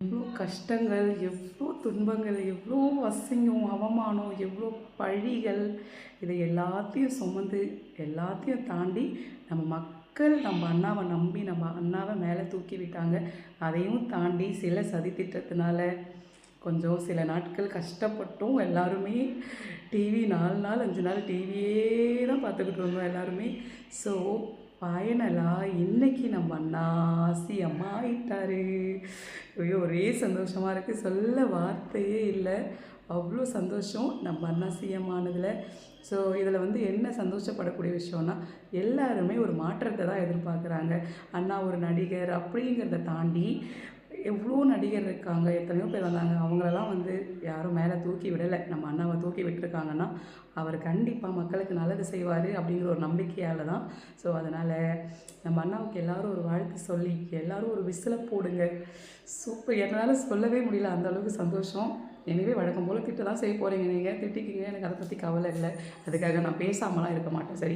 எவ்வளோ கஷ்டங்கள், எவ்வளோ துன்பங்கள், எவ்வளோ அசிங்கம், அவமானம், எவ்வளோ பழிகள், இதை எல்லாத்தையும் சுமந்து, எல்லாத்தையும் தாண்டி நம்ம மக்கள் நம்ம அண்ணாவை நம்பி நம்ம அண்ணாவை மேலே தூக்கி விட்டாங்க. அதையும் தாண்டி சில சதித்திட்டத்தினால கொஞ்சம் சில நாட்கள் கஷ்டப்பட்டும் எல்லாருமே டிவி 4 நாள் 5 நாள் டிவியே தான் பார்த்துக்கிட்டு இருந்தோம் எல்லாருமே. ஸோ ஃபைனலாக இன்னைக்கு நம்ம அண்ணா சிஎம் ஆயிட்டாரு. ஐயோ! ஒரே சந்தோஷமாக இருக்குது, சொல்ல வார்த்தையே இல்லை. அவ்வளோ சந்தோஷம் நம்ம அண்ணா சிஎம் ஆனதில். ஸோ இதில் வந்து என்ன சந்தோஷப்படக்கூடிய விஷயம்னா, எல்லாருமே ஒரு மாற்றத்தை தான் எதிர்பார்க்குறாங்க. அண்ணா ஒரு நடிகர் அப்படிங்கிறத தாண்டி எவ்வளோ நடிகர் இருக்காங்க, எத்தனையோ பேர் வந்தாங்க. அவங்களெல்லாம் வந்து யாரும் மேலே தூக்கி விடலை. நம்ம அண்ணாவை தூக்கி விட்டுருக்காங்கன்னா அவர் கண்டிப்பாக மக்களுக்கு நல்லது செய்வார் அப்படிங்கிற ஒரு நம்பிக்கையால் தான். ஸோ அதனால் நம்ம அண்ணாவுக்கு எல்லோரும் ஒரு வாழ்த்து சொல்லி எல்லோரும் ஒரு விசிலை போடுங்க. சூப்பர், என்னால் சொல்லவே முடியல, அந்தளவுக்கு சந்தோஷம். எனவே வழக்கம் போல் திட்ட தான் செய்ய போகிறீங்க, நீங்கள் திட்டிக்கிங்க, எனக்கு அதை பற்றி கவலை இல்லை. அதுக்காக நான் பேசாமலாம் இருக்க மாட்டேன். சரி.